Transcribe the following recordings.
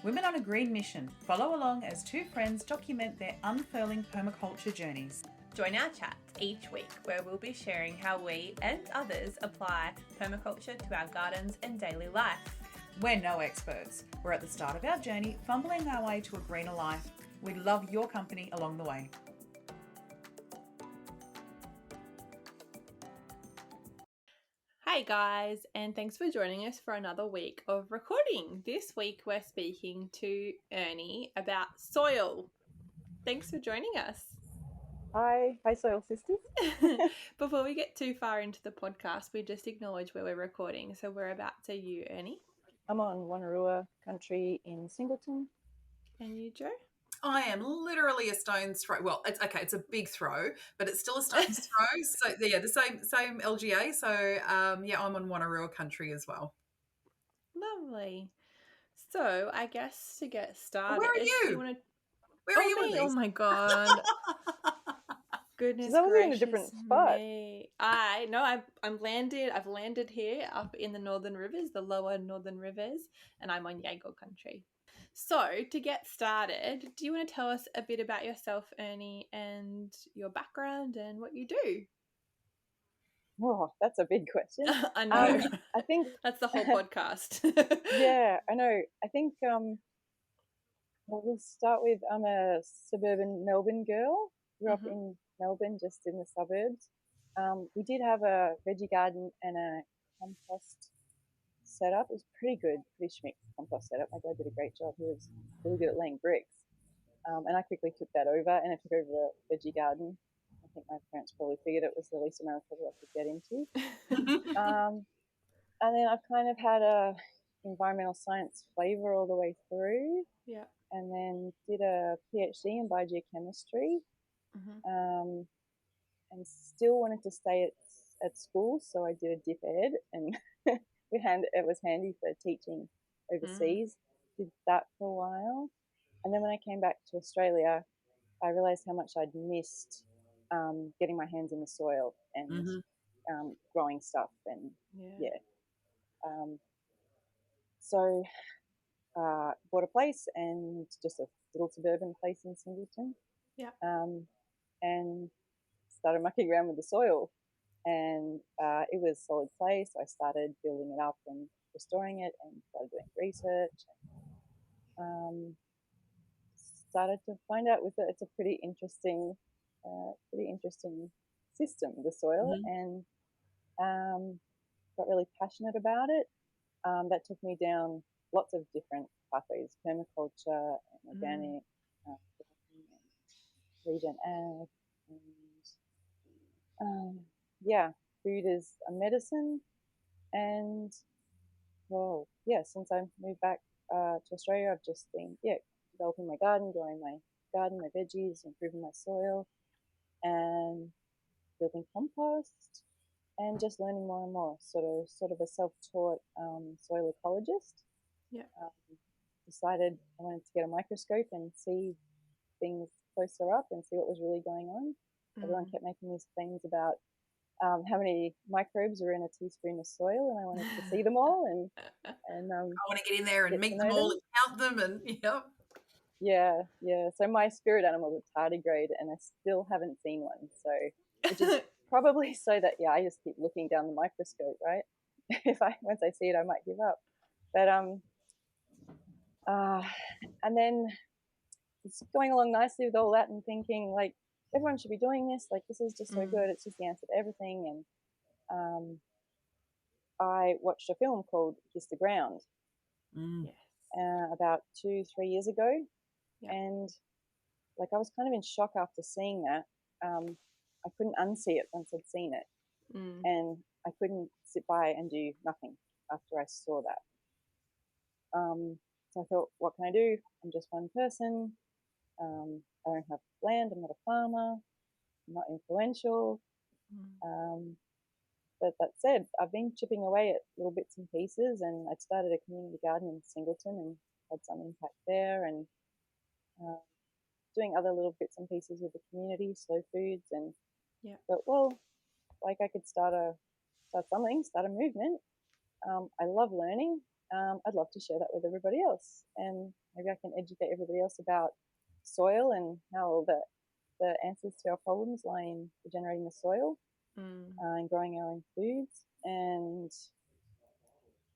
Women on a Green Mission. Follow along as two friends document their unfurling permaculture journeys. Join our chats each week where we'll be sharing how we and others apply permaculture to our gardens and daily life. We're no experts. We're at the start of our journey, fumbling our way to a greener life. We love your company along the way. Hey guys, and thanks for joining us for another week of recording. This week we're speaking to Ernie about soil. Thanks for joining us. Hi Soil Sisters. Before we get too far into the podcast, we just acknowledge where we're recording. So whereabouts are you, Ernie? I'm on Wonnarua country in Singleton. And you, Jo? I am literally a stone's throw. Well, it's okay. It's a big throw, but it's still a stone's throw. So yeah, the same LGA. So yeah, I'm on Wonnarua country as well. Lovely. So I guess to get started, where are you? Where are you? Me? Oh my god! Goodness gracious in a different spot. Me. I've landed here up in the Northern Rivers, the lower Northern Rivers, and I'm on Yago country. So to get started, do you want to tell us a bit about yourself, Ernie, and your background and what you do? Oh, that's a big question. I know. I think that's the whole podcast. Yeah, I know. I think we'll start with I'm a suburban Melbourne girl. Grew up in Melbourne, just in the suburbs. We did have a veggie garden and a compost setup. It was pretty good, pretty schmick compost setup. My dad did a great job. He was really good at laying bricks. And I quickly took that over, and I took over the veggie garden. I think my parents probably figured it was the least amount of trouble I could get into. And then I've kind of had a environmental science flavour all the way through. Yeah. And then did a PhD in biogeochemistry. And still wanted to stay at school, so I did a dip ed, and it was handy for teaching overseas. Did that for a while. And then when I came back to Australia, I realised how much I'd missed getting my hands in the soil and growing stuff. And so bought a place, and just a little suburban place in Singleton. Yeah. And started mucking around with the soil. And it was solid clay, so I started building it up and restoring it, and started doing research. And, started to find out it's a pretty interesting system, the soil, and got really passionate about it. That took me down lots of different pathways: permaculture, and organic, regen ag, and food is a medicine. And since I moved back to Australia, I've just been developing my garden, growing my garden, my veggies, improving my soil, and building compost, and just learning more and more. Sort of a self-taught soil ecologist. Yeah. Decided I wanted to get a microscope and see things closer up and see what was really going on. Everyone kept making these claims about how many microbes are in a teaspoon of soil, and I wanted to see them all. And I want to get in there and meet them all and count them. And So my spirit animal was tardigrade, and I still haven't seen one. So, which is probably so that I just keep looking down the microscope, right? Once I see it, I might give up. But and then it's going along nicely with all that, and thinking like, everyone should be doing this. Like, this is just so good. It's just the answer to everything. And I watched a film called Kiss the Ground about 2-3 years ago. Yeah. And like, I was kind of in shock after seeing that. I couldn't unsee it once I'd seen it. And I couldn't sit by and do nothing after I saw that. So I thought, what can I do? I'm just one person. I don't have land. I'm not a farmer. I'm not influential. But that said, I've been chipping away at little bits and pieces, and I'd started a community garden in Singleton and had some impact there, and doing other little bits and pieces with the community, slow foods, and but like I could start a movement. I love learning. I'd love to share that with everybody else, and maybe I can educate everybody else about soil and how the answers to our problems lie in regenerating the soil and growing our own foods. And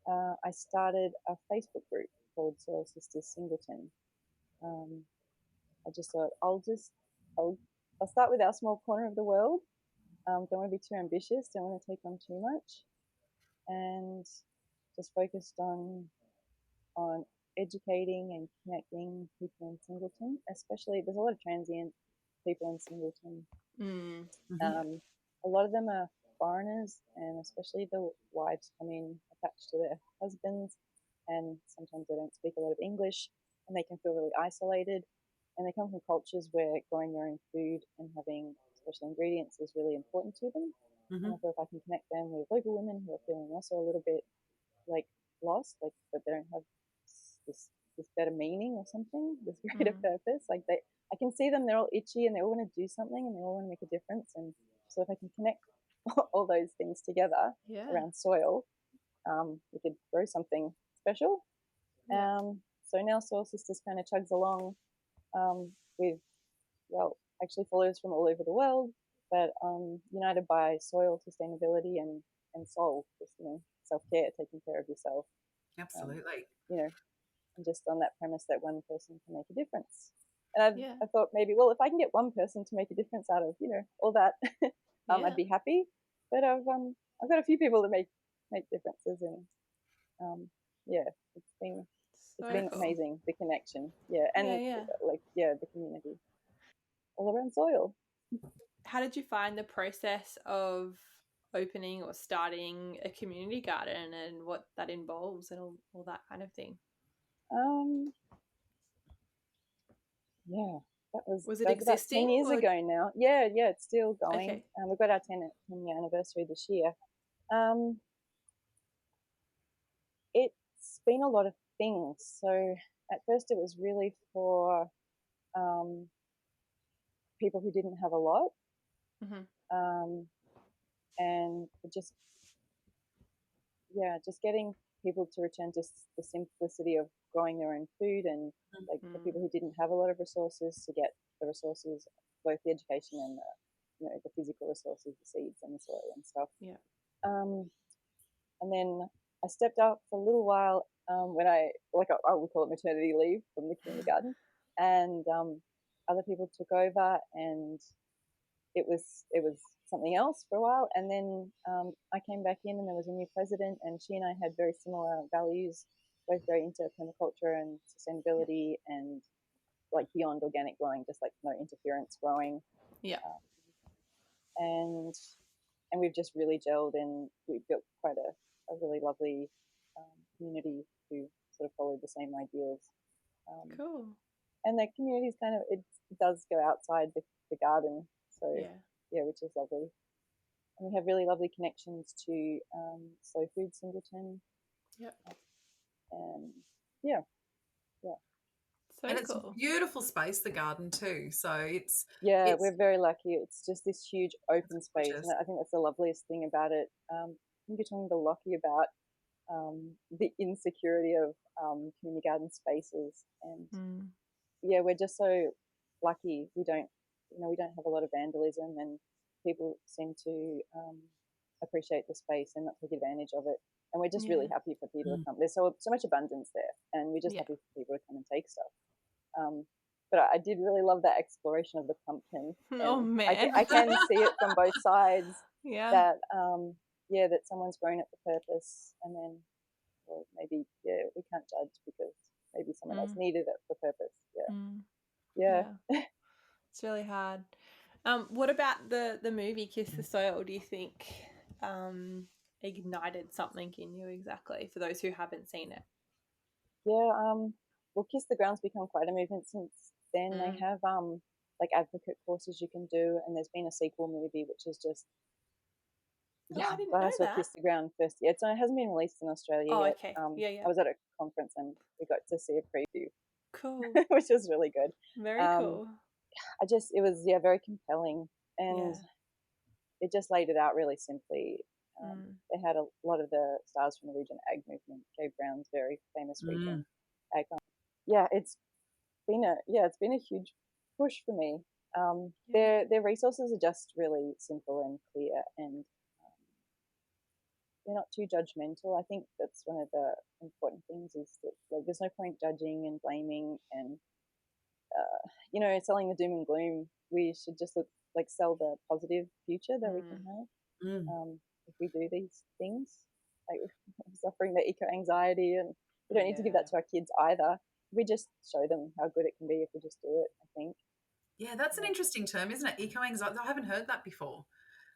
I started a Facebook group called Soil Sisters Singleton. I just thought I'll start with our small corner of the world. Don't want to be too ambitious. Don't want to take on too much, and just focused on educating and connecting people in Singleton. Especially, there's a lot of transient people in Singleton. A lot of them are foreigners, and especially the wives come in attached to their husbands, and sometimes they don't speak a lot of English, and they can feel really isolated. And they come from cultures where growing their own food and having special ingredients is really important to them. And I feel if I can connect them with local women who are feeling also a little bit like lost, like that they don't have this better meaning or something, this greater purpose. Like I can see them, they're all itchy and they all want to do something and they all want to make a difference. And so if I can connect all those things together around soil, we could grow something special. So now Soil Sisters kind of chugs along with, well, actually followers from all over the world, but united by soil sustainability and soul, just, self-care, taking care of yourself. Absolutely. And just on that premise that one person can make a difference. And I thought maybe, well, if I can get one person to make a difference out of, all that, I'd be happy. But I've got a few people to make differences, and it's been cool. Amazing, the connection, and the community all around soil. How did you find the process of opening or starting a community garden and what that involves and all that kind of thing? That was it existing about 10 years ago now. Yeah, it's still going. Okay. We've got our 10-year anniversary this year. It's been a lot of things. So at first it was really for people who didn't have a lot, and just getting people to return to the simplicity of growing their own food, and like the people who didn't have a lot of resources to get the resources, both the education and the physical resources, the seeds and the soil and stuff. And then I stepped up for a little while when I would call it maternity leave from the community garden, and other people took over, and it was something else for a while. And then I came back in, and there was a new president, and she and I had very similar values, both very into permaculture and sustainability, and like beyond organic growing, just like no interference growing. And we've just really gelled, and we built quite a really lovely community who sort of followed the same ideals. Cool. And the community is it does go outside the garden, so which is lovely. And we have really lovely connections to Slow Food Singleton. And so and it's cool. a beautiful space, the garden too. So it's we're very lucky. It's just this huge open space, and I think that's the loveliest thing about it. I think you're talking to Lockie about the insecurity of community garden spaces, and we're just so lucky. We don't have a lot of vandalism, and people seem to appreciate the space and not take advantage of it. And we're just really happy for people to come. There's so much abundance there, and we're just happy for people to come and take stuff. But I did really love that exploration of the pumpkin. Oh man, I can see it from both sides. That that someone's grown it for purpose, and then maybe we can't judge because maybe someone else needed it for purpose. It's really hard. What about the movie Kiss the Soil? Do you think ignited something in you exactly for those who haven't seen it? Well, Kiss the Ground's become quite a movement since then. They have like advocate courses you can do, and there's been a sequel movie which is just I didn't know that. Kiss the Ground first. It hasn't been released in Australia yet. Okay. I was at a conference and we got to see a preview. Cool. Which was really good. Very cool. It was very compelling, and it just laid it out really simply They had a lot of the stars from the Regen Ag movement, Gabe Brown's very famous Regen Ag. Yeah, it's been a huge push for me. Their resources are just really simple and clear, and they're not too judgmental. I think that's one of the important things, is that like there's no point judging and blaming and selling the doom and gloom. We should just sell the positive future that we can have if we do these things. Like suffering the eco anxiety, and we don't need to give that to our kids either. We just show them how good it can be if we just do it, I think. Yeah, that's an interesting term, isn't it? Eco anxiety. I haven't heard that before.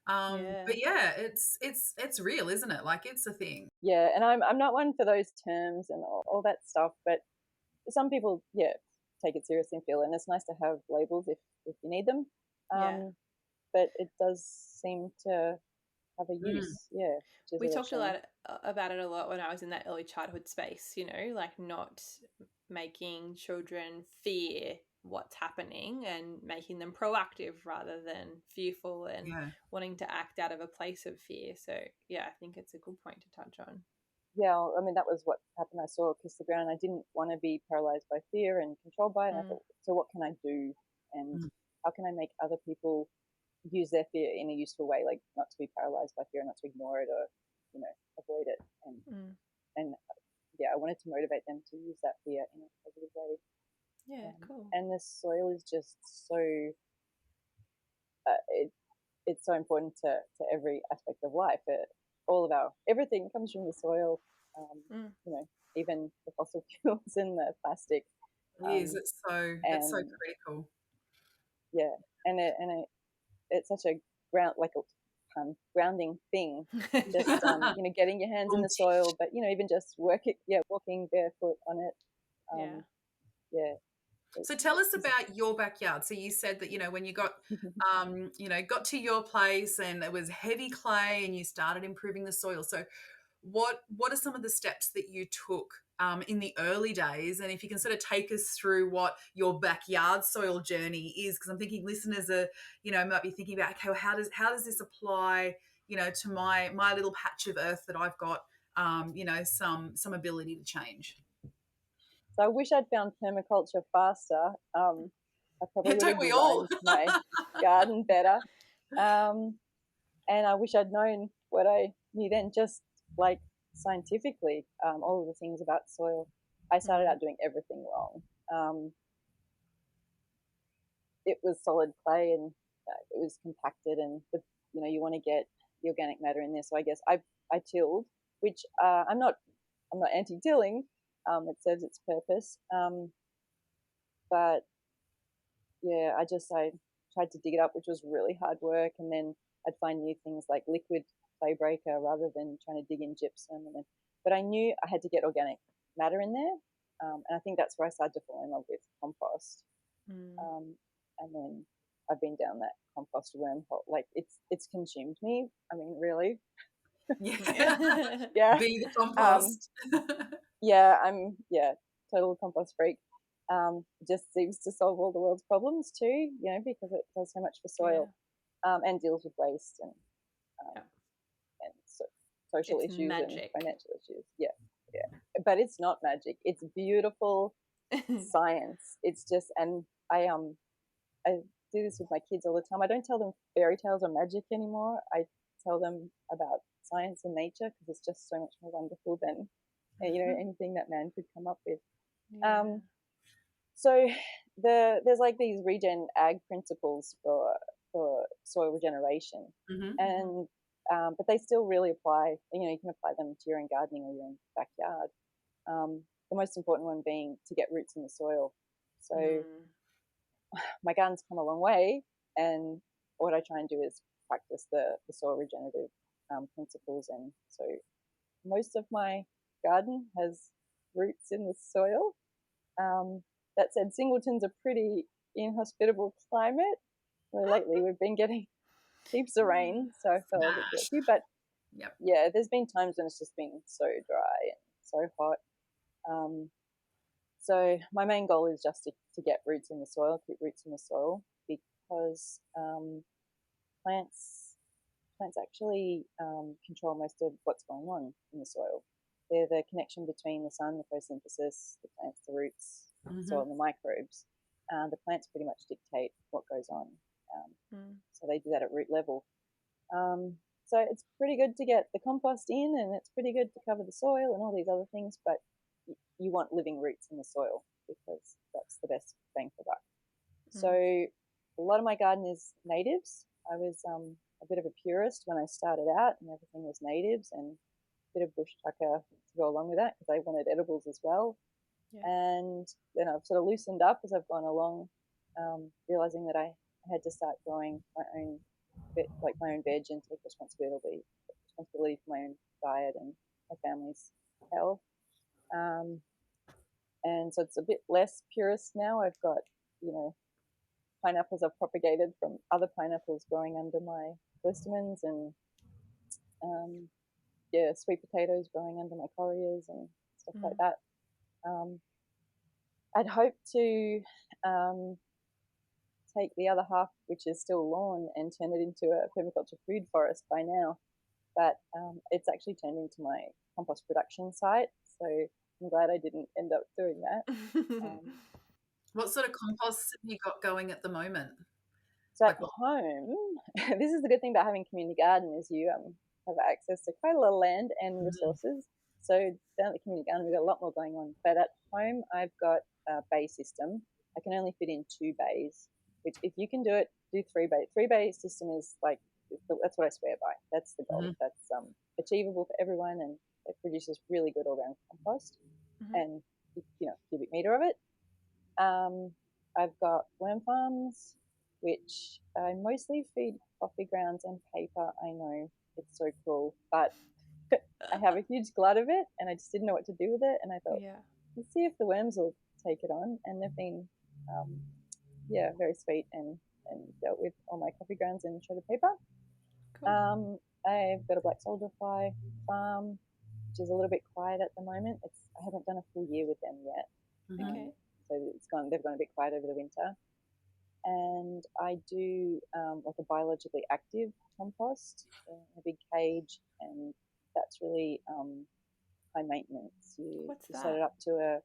But yeah, it's real, isn't it? Like, it's a thing. Yeah, and I'm not one for those terms and all that stuff, but some people take it seriously and feel it, and it's nice to have labels if you need them. But it does seem to have a use. We talked a lot about it a lot when I was in that early childhood space, like not making children fear what's happening and making them proactive rather than fearful and wanting to act out of a place of fear. So I think it's a good point to touch on. I mean, that was what happened. I saw Kiss the Ground. I didn't want to be paralyzed by fear and controlled by it. And I thought, so what can I do, and how can I make other people use their fear in a useful way, like not to be paralyzed by fear, not to ignore it or avoid it, and I wanted to motivate them to use that fear in a positive way. Cool. And the soil is just so it's so important to every aspect of life. All of everything comes from the soil, even the fossil fuels and the plastic. It's so critical. Yeah, and it's such a grounding thing. Just getting your hands in the soil, but even just walking barefoot on it. So tell us about your backyard. So you said that when you got got to your place and it was heavy clay and you started improving the soil. So what are some of the steps that you took in the early days? And if you can sort of take us through what your backyard soil journey is, because I'm thinking listeners are might be thinking about, okay, well, how does this apply to my little patch of earth that I've got some ability to change. So I wish I'd found permaculture faster. I probably would have designed my garden better. And I wish I'd known what I knew then, just like scientifically, all of the things about soil. I started out doing everything wrong. It was solid clay and it was compacted, and you want to get the organic matter in there. So I guess I tilled, which I'm not anti-tilling. It serves its purpose. But I tried to dig it up, which was really hard work. And then I'd find new things like liquid clay breaker rather than trying to dig in gypsum. But I knew I had to get organic matter in there. And I think that's where I started to fall in love with compost. And then I've been down that compost wormhole. Like it's consumed me. I mean, really. Yeah. Be the compost. I'm total compost freak. Just seems to solve all the world's problems too, because it does so much for soil, and deals with waste and social issues magic. and financial issues. But it's not magic. It's beautiful science. It's just, and I do this with my kids all the time. I don't tell them fairy tales or magic anymore. I tell them about science and nature, because it's just so much more wonderful than anything that man could come up with. So there's like these regen ag principles for soil regeneration, and but they still really apply. You can apply them to your own gardening or your own backyard. The most important one being to get roots in the soil. So my garden's come a long way, and what I try and do is practice the soil regenerative principles. And so most of my garden has roots in the soil. That said, Singleton's a pretty inhospitable climate. Lately we've been getting heaps of rain, so I felt a bit guilty. But there's been times when it's just been so dry and so hot. So my main goal is just to get roots in the soil, keep roots in the soil, because plants plants actually control most of what's going on in the soil. They're the connection between the sun, the photosynthesis, the plants, the roots, the soil, and the microbes. The plants pretty much dictate what goes on. So they do that at root level. So it's pretty good to get the compost in, and it's pretty good to cover the soil and all these other things, but you want living roots in the soil because that's the best bang for buck. So a lot of my garden is natives. I was a bit of a purist when I started out, and everything was natives and a bit of bush tucker to go along with that because I wanted edibles as well. Yeah. And then I've sort of loosened up as I've gone along, realizing that I had to start growing my own veg and take responsibility for my own diet and my family's health. And so it's a bit less purist now. I've got, pineapples I've propagated from other pineapples growing under my glycemins, and sweet potatoes growing under my correas and stuff like that. I'd hope to take the other half, which is still lawn, and turn it into a permaculture food forest by now. But it's actually turned into my compost production site, so I'm glad I didn't end up doing that. What sort of composts have you got going at the moment? So at home, this is the good thing about having a community garden is you have access to quite a lot of land and resources. So down at the community garden, we've got a lot more going on. But at home, I've got a bay system. I can only fit in 2 bays, which if you can do it, do 3 bay. 3 bay system is that's what I swear by. That's the goal. That's achievable for everyone, and it produces really good all-round compost and cubic meter of it. I've got worm farms, which I mostly feed coffee grounds and paper. I know it's so cruel, but I have a huge glut of it, and I just didn't know what to do with it. And I thought, let's see if the worms will take it on. And they've been, very sweet and dealt with all my coffee grounds and shredded paper. Cool. I've got a black soldier fly farm, which is a little bit quiet at the moment. I haven't done a full year with them yet. Okay. So they've gone a bit quiet over the winter. And I do a biologically active compost in a big cage, and that's really high maintenance. What's that? Set it up to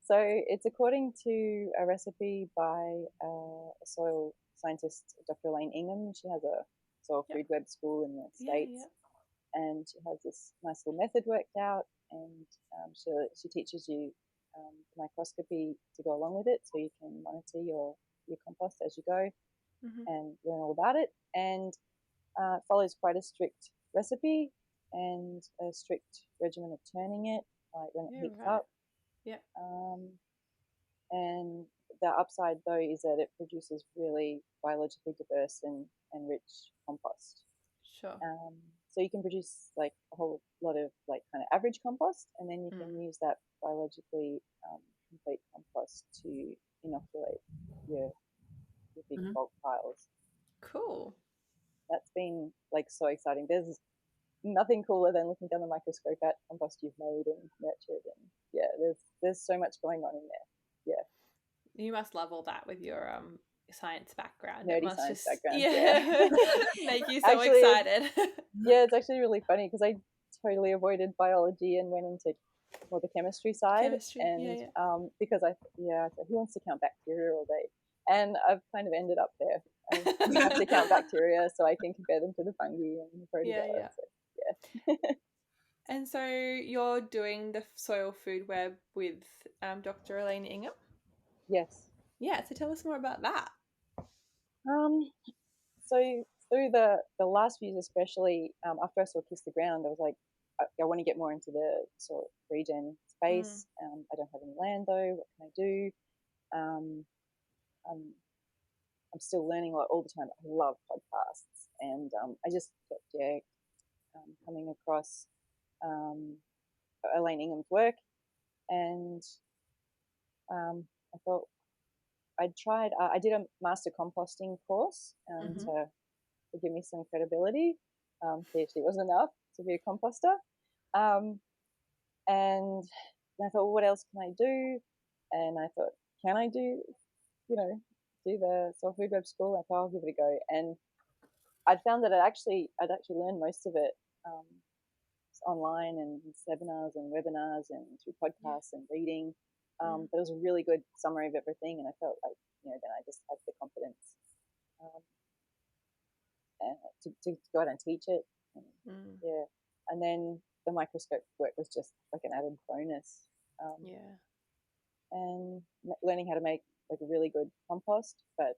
so it's according to a recipe by a soil scientist, Dr. Elaine Ingham. She has a soil food web school in the States, and she has this nice little method worked out, and she teaches you microscopy to go along with it, so you can monitor your compost as you go and learn all about it. And it follows quite a strict recipe and a strict regimen of turning it, like when it heats up. Yeah. And the upside though is that it produces really biologically diverse and rich compost. Sure. So you can produce like a whole lot of like kind of average compost, and then you can use that biologically complete compost to inoculate your big bulk piles. Cool. That's been like so exciting. There's nothing cooler than looking down the microscope at compost you've made and nurtured, and there's so much going on in there. You must love all that with your science background. Nerdy science background. Make you so excited. It's actually really funny because I totally avoided biology and went into more the chemistry side. Because I said, who wants to count bacteria all day? And I've kind of ended up there. I have to count bacteria so I can compare them to the fungi and the proteozoa. And so you're doing the soil food web with Dr. Elaine Ingham? Yes. Yeah, so tell us more about that. So through the last few years, especially after I saw Kiss the Ground, I was like, I want to get more into the sort of regen space. I don't have any land though. What can I do? I'm still learning a lot all the time. I love podcasts, and I just kept coming across Elaine Ingham's work, and I thought I'd tried. I did a master composting course to give me some credibility. PhD wasn't enough to be a composter, and I thought, well, what else can I do? And I thought, can I do the soil food web school? I thought I'll give it a go. And I'd found that I'd actually learned most of it online and seminars and webinars and through podcasts and reading. But it was a really good summary of everything, and I felt like, you know, then I just had the confidence to go out and teach it. And, yeah, and then the microscope work was just like an added bonus. And learning how to make like a really good compost, but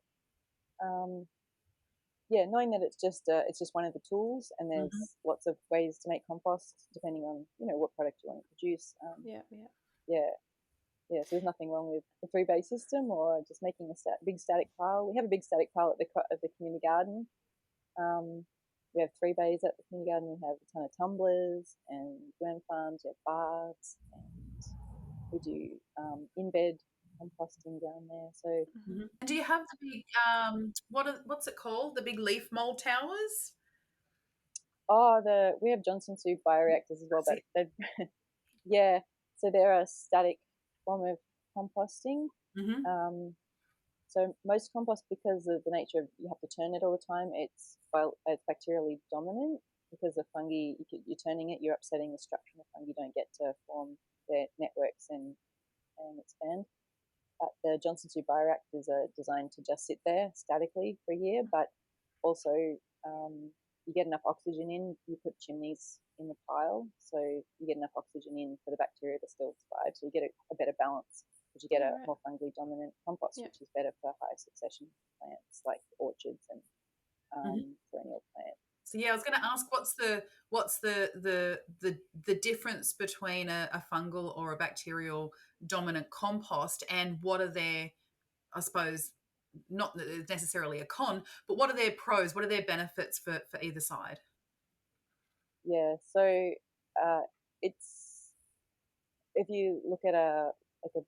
knowing that it's just one of the tools, and there's lots of ways to make compost depending on, you know, what product you want to produce. So there's nothing wrong with the 3-bay system or just making a big static pile. We have a big static pile at the community garden. We have 3 bays at the community garden. We have a ton of tumblers and worm farms. We have baths, and we do in-bed composting down there. So, and do you have the big what's it called? The big leaf mold towers? We have Johnson Soup bioreactors as well, but they're so they're a static form of composting. So most compost, because of the nature of you have to turn it all the time, it's bacterially dominant because of fungi. You're turning it, you're upsetting the structure, and the fungi don't get to form their networks and expand. But the Johnson Soup bioreactors are designed to just sit there statically for a year, but also you get enough oxygen in. You put chimneys in the pile, so you get enough oxygen in for the bacteria to still survive. So you get a better balance, because you get a more fungi dominant compost, which is better for high succession plants like orchards and perennial plants. So I was going to ask, what's the difference between a fungal or a bacterial dominant compost, and what are their, I suppose, not necessarily a con, but what are their pros? What are their benefits for either side? So it's, if you look at a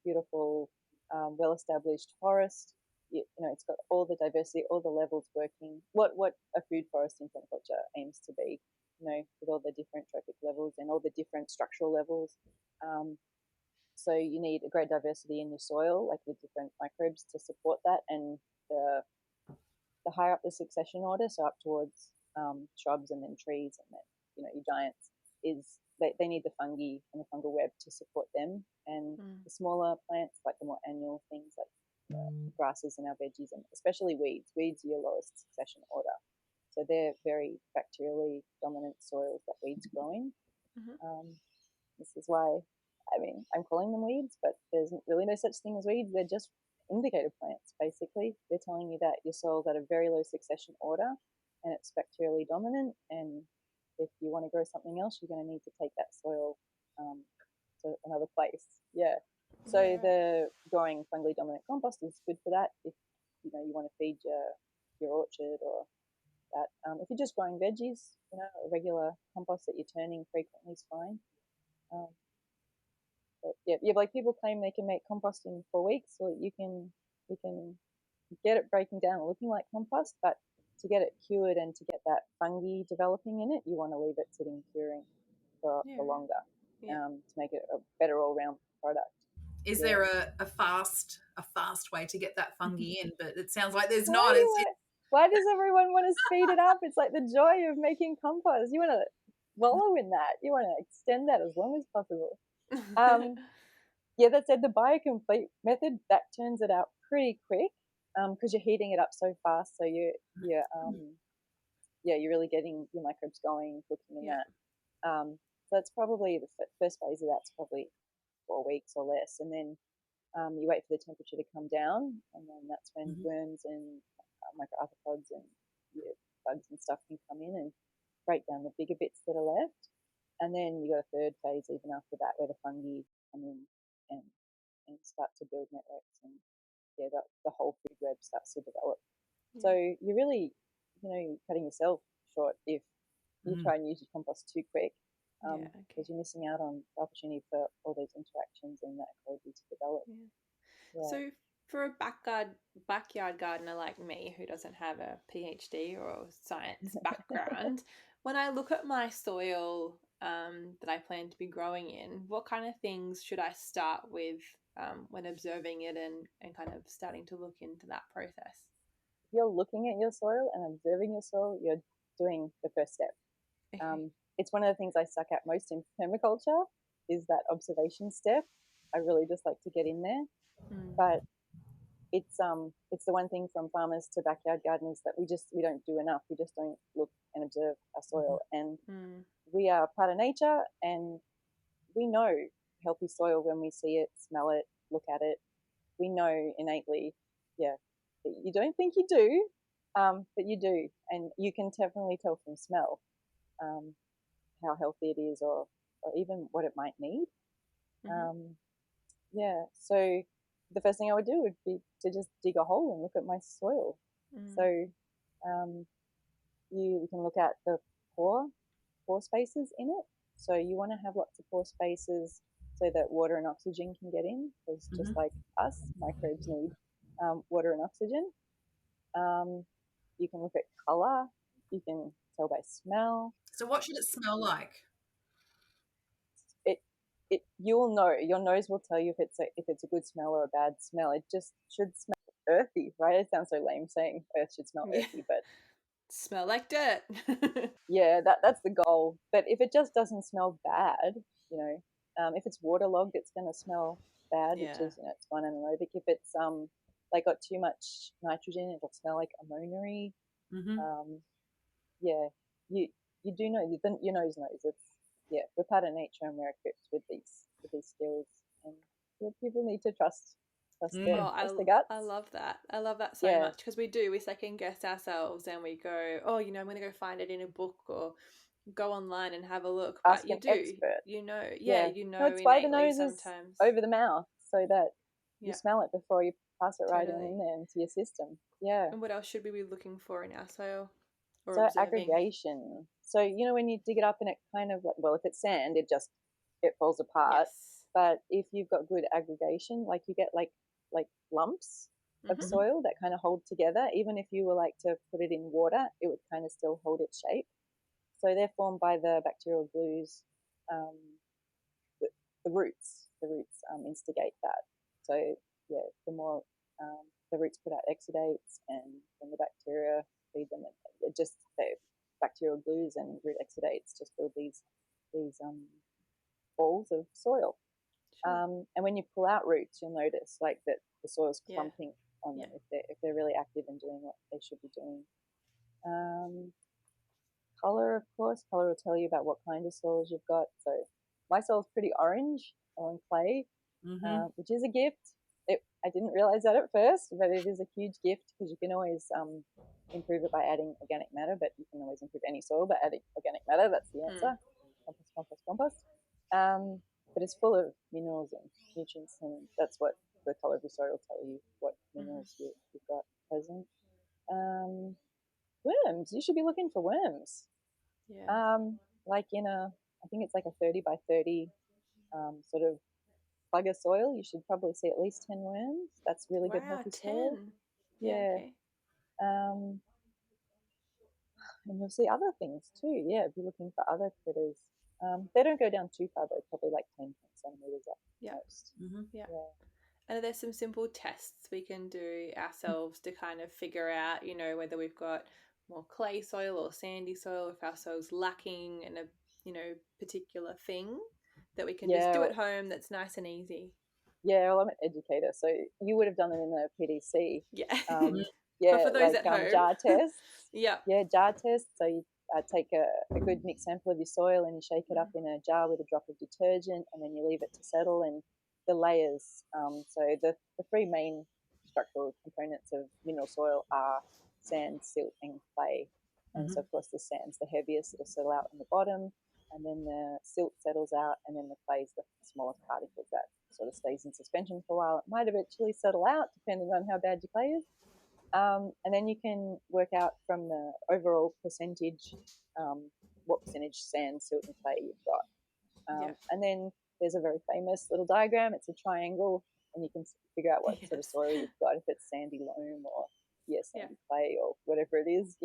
beautiful, well-established forest, you know, it's got all the diversity, all the levels working. What a food forest in permaculture aims to be, you know, with all the different trophic levels and all the different structural levels. So you need a great diversity in your soil, like with different microbes to support that, and the higher up the succession order, so up towards shrubs and then trees and then, you know, your giants, is they need the fungi and the fungal web to support them. And the smaller plants, like the more annual things like grasses and our veggies, and especially weeds. Weeds are your lowest succession order. So they're very bacterially dominant soils that weeds grow in. This is why, I mean, I'm calling them weeds, but there's really no such thing as weeds. They're just indicator plants, basically. They're telling you that your soil's at a very low succession order and it's bacterially dominant, and if you want to grow something else, you're going to need to take that soil to another place. So the growing fungally dominant compost is good for that if, you know, you want to feed your orchard, or that. If you're just growing veggies, you know, a regular compost that you're turning frequently is fine. But like people claim they can make compost in 4 weeks, or you can get it breaking down and looking like compost, but to get it cured and to get that fungi developing in it, you want to leave it sitting curing for longer, to make it a better all-round product. Is there a fast way to get that fungi in? But it sounds like there's not. Why does everyone want to speed it up? It's like the joy of making compost. You want to wallow in that. You want to extend that as long as possible. That said, the biocomplete method, that turns it out pretty quick, because you're heating it up so fast. So you're really getting your microbes going, cooking in that. So that's probably the first phase of that's probably 4 weeks or less, and then you wait for the temperature to come down, and then that's when worms and microarthropods and bugs and stuff can come in and break down the bigger bits that are left. And then you got a third phase even after that, where the fungi come in and start to build networks, and the whole food web starts to develop. So you're really, you know, cutting yourself short if you try and use your compost too quick, because you're missing out on the opportunity for all those interactions and that ecology to develop. So for a backyard gardener like me, who doesn't have a PhD or science background, when I look at my soil that I plan to be growing in, what kind of things should I start with when observing it and kind of starting to look into that process? you're looking at your soil and observing your soil, you're doing the first step. Okay. It's one of the things I suck at most in permaculture is that observation step. I really just like to get in there, but it's the one thing from farmers to backyard gardeners that we don't do enough. We just don't look and observe our soil, and we are part of nature, and we know healthy soil when we see it, smell it, look at it. We know innately, yeah, you don't think you do, but you do, and you can definitely tell from smell how healthy it is, or even what it might need. Yeah, so the first thing I would do would be to just dig a hole and look at my soil. So you can look at the pore spaces in it. So you want to have lots of pore spaces so that water and oxygen can get in, because just like us, microbes need water and oxygen. You can look at color. You can tell by smell. So what should it smell like? You'll know. Your nose will tell you if it's a good smell or a bad smell. It just should smell earthy, right? It sounds so lame saying earth should smell earthy, but smell like dirt. yeah, that's the goal. But if it just doesn't smell bad, if it's waterlogged, it's going to smell bad, which is it's fine anaerobic. If it's like got too much nitrogen, it'll smell like ammonia. Yeah, you do know, your nose knows. We're part of nature and we're equipped with these skills, and people need to trust the guts. I love that so much, because we second guess ourselves and we go, oh, I'm going to go find it in a book or go online and have a look. Ask but you an do expert. it's why the nose sometimes is over the mouth, so that you smell it before you pass it right in there into your system. And what else should we be looking for in our soil? So aggregation. So when you dig it up and it kind of if it's sand, it falls apart. But if you've got good aggregation, like you get like lumps of soil that kind of hold together, even if you were like to put it in water, it would kind of still hold its shape. So they're formed by the bacterial glues. The roots instigate that. So the more the roots put out exudates, and then the bacteria feed them. The bacterial glues and root exudates just build these balls of soil. And when you pull out roots, you'll notice like that the soil's clumping on them if they're really active and doing what they should be doing. Color, of course. Color will tell you about what kind of soils you've got. So my soil's pretty orange on clay, which is a gift. I didn't realize that at first, but it is a huge gift, because you can always improve it by adding organic matter, but you can always improve any soil by adding organic matter. That's the answer. Compost. But it's full of minerals and nutrients, and that's what the color of your soil will tell you, what minerals you've got present. Worms. You should be looking for worms. Like I think it's like a 30 by 30 sort of plug of soil, you should probably see at least 10 worms. That's really good healthy soil. Okay. And you'll see other things too. Be looking for other critters. They don't go down too far though, probably like 10 centimeters at most. And are there some simple tests we can do ourselves to kind of figure out, whether we've got more clay soil or sandy soil, if our soil's lacking in a particular thing that we can just do at home that's nice and easy? Well, I'm an educator, so you would have done it in the PDC. But for those at home, jar tests. Jar tests. So you take a good mixed sample of your soil and you shake it up in a jar with a drop of detergent, and then you leave it to settle. And the layers. So the three main structural components of mineral soil are sand, silt, and clay. And so, of course, the sand's the heaviest; it'll settle out on the bottom, and then the silt settles out, and then the clay's the smallest particles that sort of stays in suspension for a while. It might eventually settle out, depending on how bad your clay is. And then you can work out from the overall percentage what percentage sand, silt, and clay you've got. And then there's a very famous little diagram. It's a triangle, and you can figure out what sort of soil you've got, if it's sandy loam or sandy clay or whatever it is.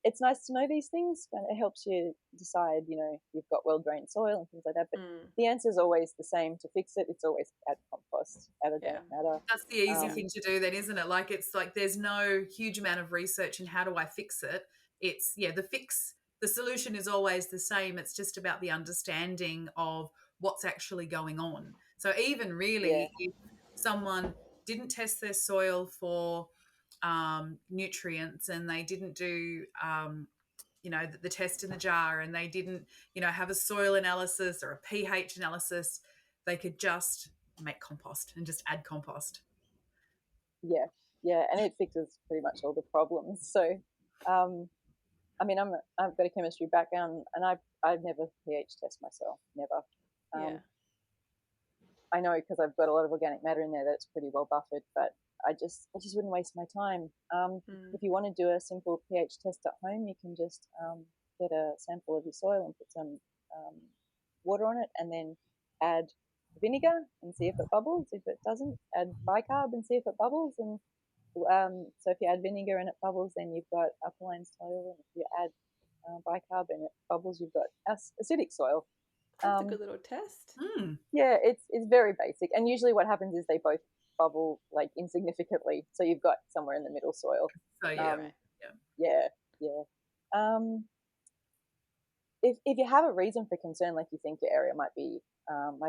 it's nice to know these things, and it helps you decide, you've got well-drained soil and things like that. But the answer is always the same. To fix it, it's always add compost, add organic matter. That's the easy thing to do then, isn't it? Like, it's like there's no huge amount of research in how do I fix it. It's, the solution is always the same. It's just about the understanding of what's actually going on. So even really, if someone didn't test their soil for nutrients, and they didn't do the test in the jar, and they didn't have a soil analysis or a pH analysis, they could just make compost and just add compost. And it fixes pretty much all the problems. So I've got a chemistry background, and I've never pH test myself, never. I know, because I've got a lot of organic matter in there, that it's pretty well buffered, but I just wouldn't waste my time. If you want to do a simple pH test at home, you can just get a sample of your soil and put some water on it, and then add vinegar and see if it bubbles. If it doesn't, add bicarb and see if it bubbles. And so if you add vinegar and it bubbles, then you've got alkaline soil, and if you add bicarb and it bubbles, you've got acidic soil. That's a good little test. Yeah, it's very basic, and usually what happens is they both bubble like insignificantly, so you've got somewhere in the middle soil. So if you have a reason for concern, like you think your area might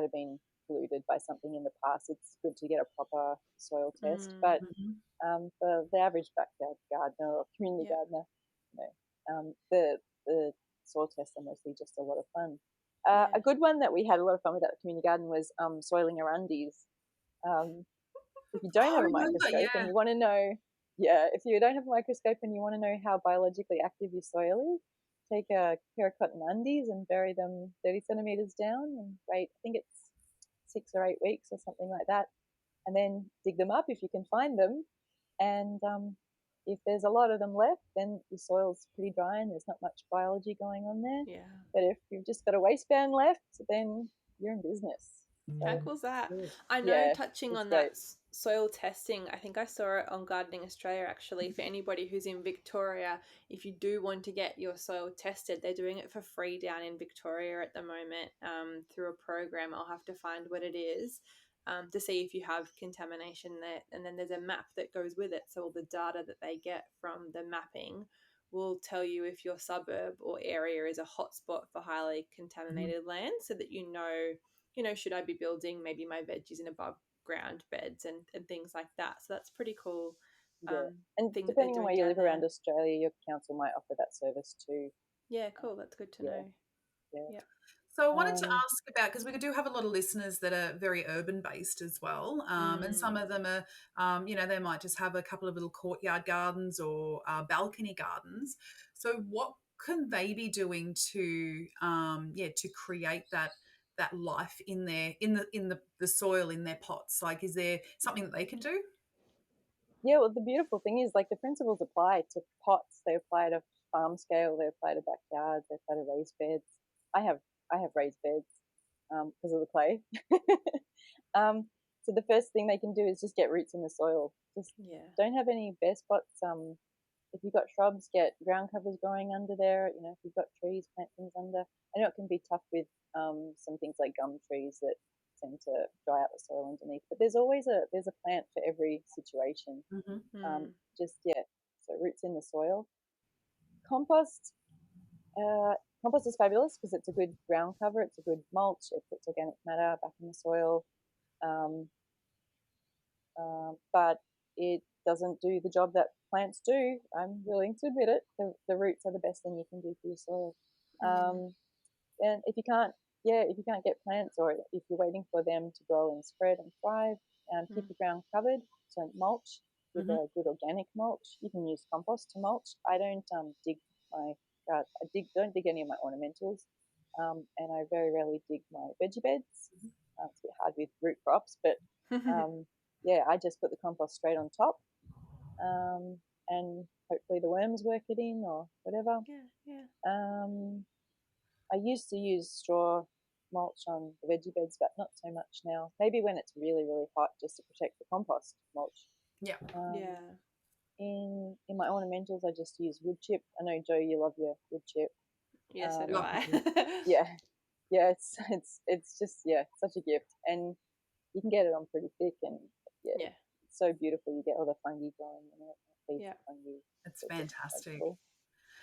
have been polluted by something in the past, it's good to get a proper soil test. But for the average backyard gardener or community gardener, the soil tests are mostly just a lot of fun. A good one that we had a lot of fun with at the community garden was soiling your undies. If you don't have a microscope and you want to know, if you don't have a microscope and you want to know how biologically active your soil is, take a pair of cotton undies and bury them 30 centimeters down and wait, I think it's 6 or 8 weeks or something like that, and then dig them up if you can find them. And if there's a lot of them left, then your soil's pretty dry and there's not much biology going on there. But if you've just got a waistband left, then you're in business. How cool's that? I know, touching on that soil testing, I think I saw it on Gardening Australia, actually. For anybody who's in Victoria, if you do want to get your soil tested, they're doing it for free down in Victoria at the moment, through a program. I'll have to find what it is, to see if you have contamination there. And then there's a map that goes with it, so all the data that they get from the mapping will tell you if your suburb or area is a hotspot for highly contaminated land, so that should I be building maybe my veggies in above ground beds and things like that. So that's pretty cool. And depending on where you live around Australia, your council might offer that service too. Yeah, cool. That's good to know. So I wanted to ask about, because we do have a lot of listeners that are very urban based as well, and some of them are, they might just have a couple of little courtyard gardens or balcony gardens. So what can they be doing to create that life in the soil in their pots? Like, is there something that they can do? Yeah, well, the beautiful thing is, like, the principles apply to pots, they apply to farm scale, they apply to backyards, they apply to raised beds. I have raised beds because of the clay. So the first thing they can do is just get roots in the soil. Just don't have any bare spots. If you've got shrubs, get ground covers growing under there. If you've got trees, plant things under. I know it can be tough with some things like gum trees that tend to dry out the soil underneath, but there's always a plant for every situation. So roots in the soil. Compost is fabulous because it's a good ground cover, it's a good mulch, it puts organic matter back in the soil, but it doesn't do the job that plants do. I'm willing to admit it. The roots are the best thing you can do for your soil. And if you can't get plants, or if you're waiting for them to grow and spread and thrive, keep the ground covered. So mulch with a good organic mulch. You can use compost to mulch. I don't dig don't dig any of my ornamentals, and I very rarely dig my veggie beds. It's a bit hard with root crops, but I just put the compost straight on top, and hopefully the worms work it in or whatever. I used to use straw mulch on the veggie beds, but not so much now. Maybe when it's really, really hot, just to protect the compost mulch. in my ornamentals, I just use wood chip. I know, Joe, you love your wood chip. Yes, so do Love I. Yeah, it's just such a gift, and you can get it on pretty thick, and Yeah. it's so beautiful. You get all the fungi growing in it. Feeds Yeah. the fungi. It's fantastic. Cool.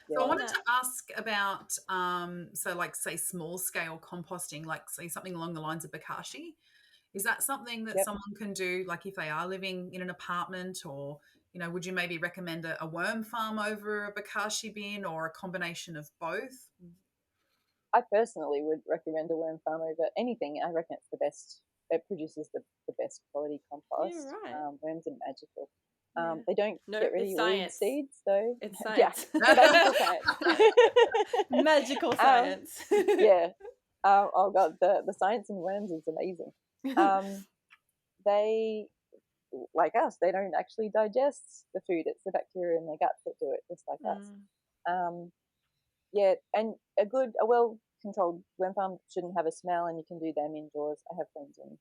So I wanted to ask about, so like say small scale composting, like say something along the lines of bokashi. Is that something that someone can do, like if they are living in an apartment, or, you know, would you maybe recommend a worm farm over a bokashi bin, or a combination of both? I personally would recommend a worm farm over anything. I reckon it's the best. It produces the best quality compost. Yeah, right. Worms are magical. Yeah. They don't get rid of your weed seeds, though. It's science. Magical science. Magical science. Oh god, the science in worms is amazing. They, like us, they don't actually digest the food. It's the bacteria in their guts that do it, just like us. And a well-controlled worm farm shouldn't have a smell, and you can do them indoors. I have friends in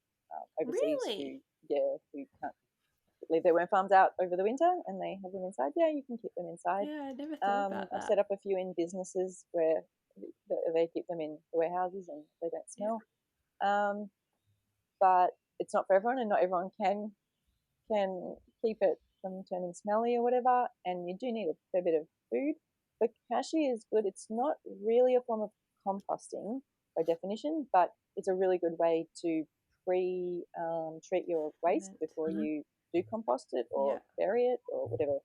overseas who can't leave their worm farms out over the winter, and they have them inside. Yeah, you can keep them inside. Yeah, I never thought about that. I've set up a few in businesses where they keep them in the warehouses and they don't smell. But it's not for everyone, and not everyone can keep it from turning smelly or whatever. And you do need a fair bit of food. But bokashi is good. It's not really a form of composting by definition, but it's a really good way to treat your waste before you do compost it or bury it or whatever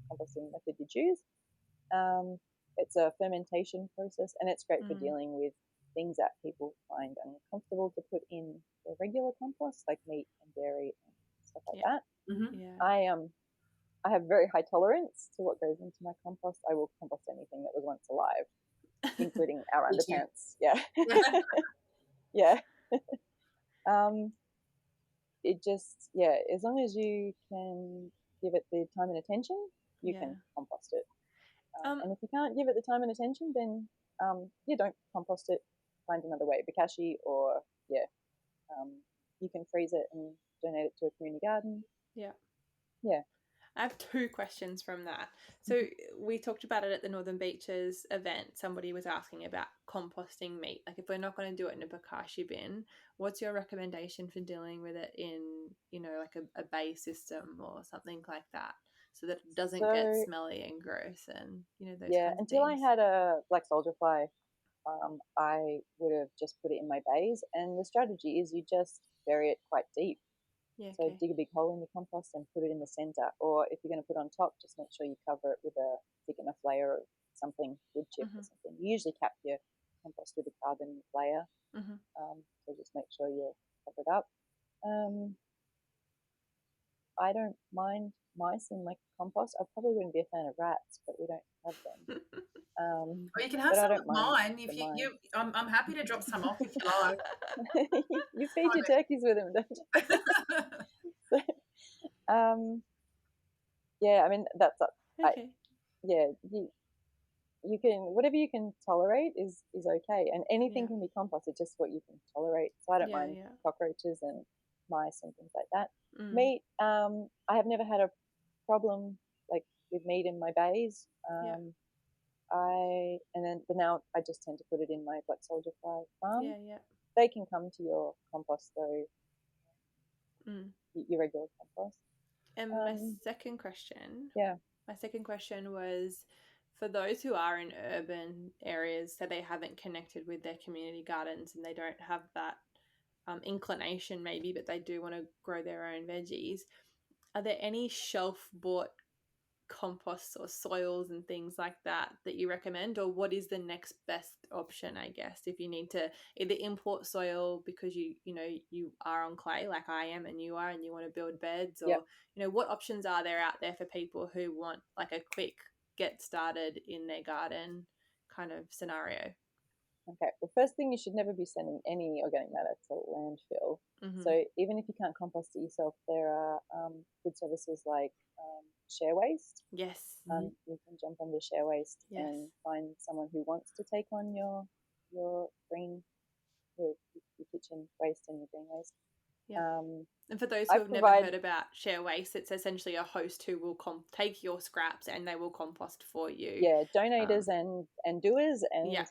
composting method you choose. It's a fermentation process, and it's great for dealing with things that people find uncomfortable to put in their regular compost, like meat and dairy and stuff like that. I have very high tolerance to what goes into my compost. I will compost anything that was once alive, including our underpants. Yeah. Yeah. It just, as long as you can give it the time and attention, you can compost it. And if you can't give it the time and attention, then don't compost it. Find another way, bokashi, or you can freeze it and donate it to a community garden. Yeah. I have two questions from that. So we talked about it at the Northern Beaches event. Somebody was asking about composting meat. Like, if we're not going to do it in a bokashi bin, what's your recommendation for dealing with it in, like a bay system or something like that, so that it doesn't get smelly and gross and, those kinds of until things? I had a black soldier fly, I would have just put it in my bays. And the strategy is you just bury it quite deep. So dig a big hole in your compost and put it in the center. Or if you're going to put it on top, just make sure you cover it with a thick enough layer of something, wood chip or something. You usually cap your compost with a carbon layer. So just make sure you cover it up. I don't mind mice in my compost. I probably wouldn't be a fan of rats, but we don't have them. Well, you can have some of mine. If I'm happy to drop some off if you like. You feed your turkeys with them, don't you? I mean, that's okay. You can, whatever you can tolerate is okay, and anything can be composted, just what you can tolerate. So I don't mind cockroaches and mice and things like that. Meat, I have never had a problem like with meat in my bays. But now I just tend to put it in my black soldier fly farm. They can come to your compost though, your regular compost. And my second question was, for those who are in urban areas, so they haven't connected with their community gardens and they don't have that inclination maybe, but they do want to grow their own veggies, are there any shelf-bought composts or soils and things like that you recommend? Or what is the next best option, I guess, if you need to either import soil because you are on clay like I am and you are, and you want to build beds, or what options are there out there for people who want like a quick get started in their garden kind of scenario? Okay, well, first thing, you should never be sending any organic matter to landfill. So even if you can't compost it yourself, there are good services like Share Waste. Yes. You can jump onto Share Waste and find someone who wants to take on your kitchen waste and your green waste. Yeah. And for those I who have never provide heard about share waste, it's essentially a host who will take your scraps and they will compost for you. donators and doers, and Yeah.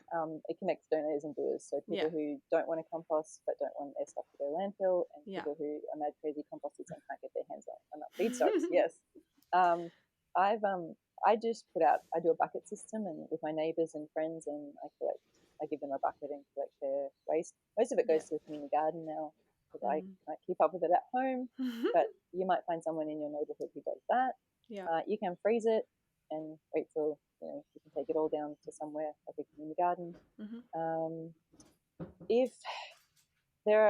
it connects donators and doers. So people who don't want to compost but don't want their stuff to go landfill, and people who are mad crazy composters and can't get their hands on enough feedstocks. Yes. I just I do a bucket system, and with my neighbours and friends, and I give them a bucket and collect their waste. Most of it goes to the community garden now, because I might keep up with it at home, but you might find someone in your neighbourhood who does that. You can freeze it and wait till you can take it all down to somewhere like a community garden. If there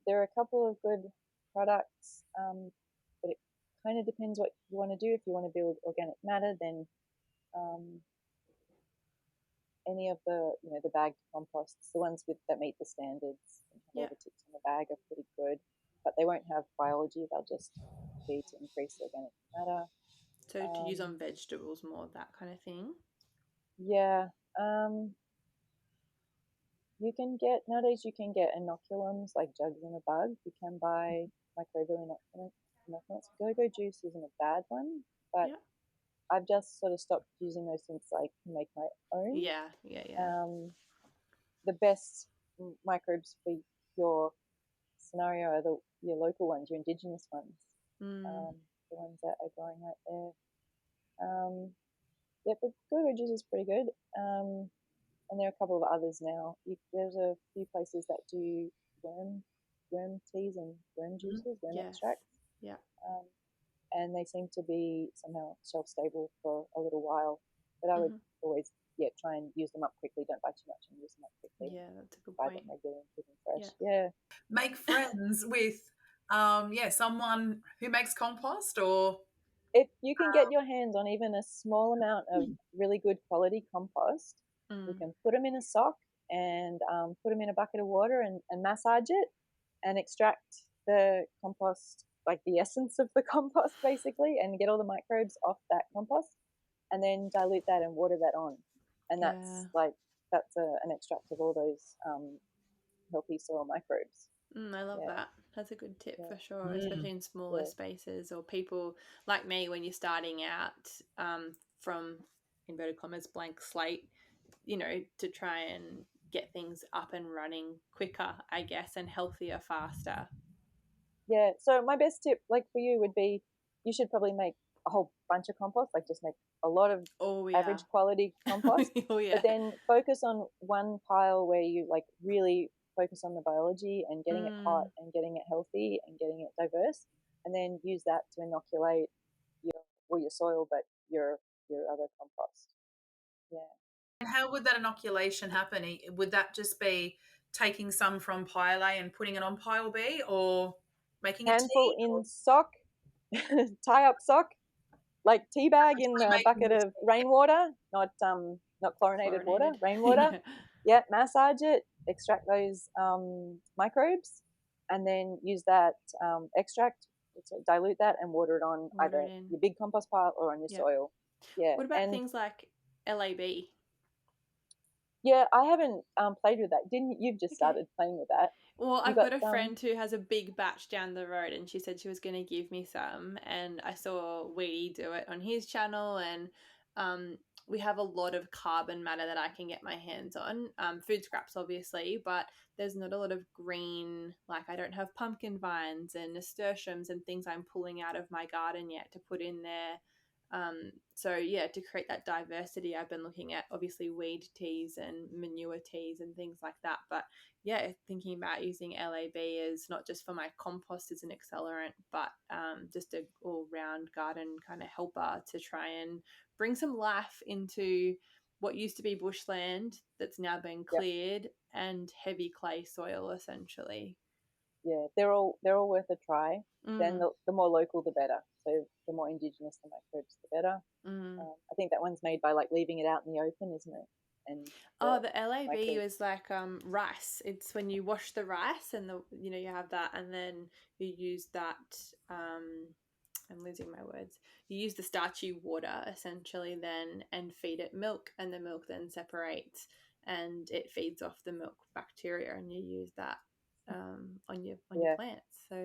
are a couple of good products, but it kind of depends what you want to do. If you want to build organic matter, then any of the the bagged composts, the ones that meet the standards and have all the ticks on the bag, are pretty good, but they won't have biology. They'll just be to increase organic matter. So to use on vegetables more, that kind of thing. Yeah. Nowadays you can get inoculums like jugs in a bug. You can buy microbial inoculants. Go-go juice isn't a bad one, but I've just sort of stopped using those since I can make my own. Yeah. The best microbes for your scenario are your local ones, your indigenous ones, the ones that are growing right there. But go-go juice is pretty good. And there are a couple of others now. There's a few places that do worm teas and worm juices, worm extracts. Yeah. And they seem to be somehow shelf stable for a little while. But I would always try and use them up quickly. Don't buy too much and use them up quickly. Yeah, that's a good buy point. them regularly and keep them fresh. Yeah. Make friends with someone who makes compost, or if you can get your hands on even a small amount of really good quality compost, you can put them in a sock and put them in a bucket of water and massage it and extract the compost, like the essence of the compost basically, and get all the microbes off that compost, and then dilute that and water that on, and that's an extract of all those healthy soil microbes. I love that. That's a good tip for sure, especially in smaller spaces, or people like me when you're starting out from inverted commas blank slate, to try and get things up and running quicker, I guess, and healthier, faster. Yeah. So my best tip, like for you, would be you should probably make a whole bunch of compost, like just make a lot of average quality compost, but then focus on one pile where you like really focus on the biology and getting it hot and getting it healthy and getting it diverse, and then use that to inoculate your soil, but your other compost. Yeah. And how would that inoculation happen? Would that just be taking some from pile A and putting it on pile B, or making a handful tea, in sock, tie up sock, like tea bag in a bucket of rainwater, not chlorinated water, rainwater. Massage it, extract those microbes, and then use that extract to dilute that and water it on either your big compost pile or on your soil. Yeah. What about things like LAB? Yeah, I haven't played with that. You've just started playing with that? Well, I've got a friend who has a big batch down the road, and she said she was going to give me some, and I saw Weedy do it on his channel, and we have a lot of carbon matter that I can get my hands on. Food scraps, obviously, but there's not a lot of green, like I don't have pumpkin vines and nasturtiums and things I'm pulling out of my garden yet to put in there. To create that diversity, I've been looking at obviously weed teas and manure teas and things like that. But thinking about using LAB is not just for my compost as an accelerant, but just a all-round garden kind of helper to try and bring some life into what used to be bushland that's now been cleared and heavy clay soil essentially. Yeah, they're all worth a try. Then the more local, the better. So the more indigenous the microbes, the better. I think that one's made by like leaving it out in the open, isn't it? And the LAB is like rice. It's when you wash the rice and you have that, and then you use that. I'm losing my words. You use the starchy water essentially then and feed it milk, and the milk then separates and it feeds off the milk bacteria, and you use that. on your Yeah. plants. So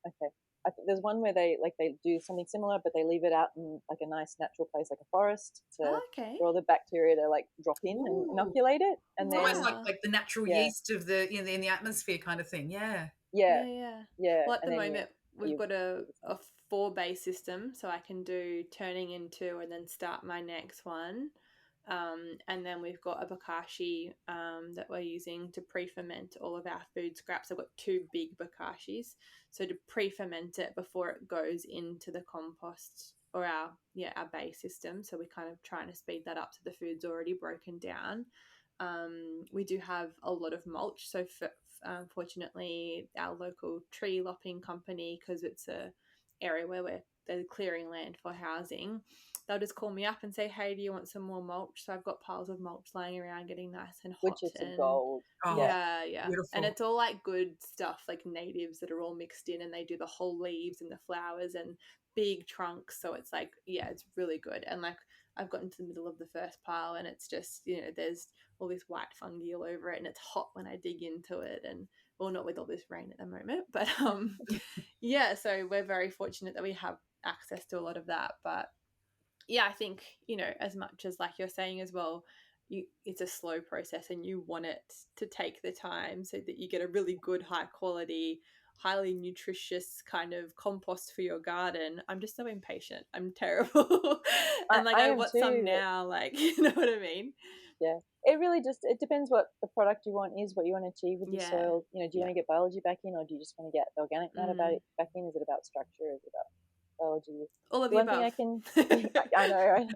Okay. I think there's one where they do something similar, but they leave it out in like a nice natural place, like a forest, okay. for all the bacteria to like drop in and Ooh. inoculate it, and then Almost like the natural Yeah. yeast of the in the atmosphere kind of thing. Yeah. yeah, Well, at and the then moment we've you- got a 4-bay system, so I can do turning into and then start my next one. And then we've got a bokashi that we're using to pre-ferment all of our food scraps. I've got 2 big bokashis, so to pre-ferment it before it goes into the compost or our bay system. So we're kind of trying to speed that up so the food's already broken down. We do have a lot of mulch, so fortunately our local tree lopping company, because it's a area where they're clearing land for housing, they'll just call me up and say, hey, do you want some more mulch? So I've got piles of mulch lying around getting nice and hot. which is a gold. Oh, Yeah. beautiful. And it's all like good stuff, like natives that are all mixed in, and they do the whole leaves and the flowers and big trunks. So it's like, it's really good. And like I've gotten to the middle of the first pile and it's just, there's all this white fungi all over it, and it's hot when I dig into it. And well, not with all this rain at the moment, but so we're very fortunate that we have access to a lot of that. But I think, as much as like you're saying as well, it's a slow process and you want it to take the time so that you get a really good, high quality, highly nutritious kind of compost for your garden. I'm just so impatient. I'm terrible. And like I want some now, like, you know what I mean? Yeah. It really it depends what the product you want is, what you want to achieve with your soil. Do you want to get biology back in, or do you just want to get the organic matter back in? Is it about structure? Is it about biology? All of the above. I know, right?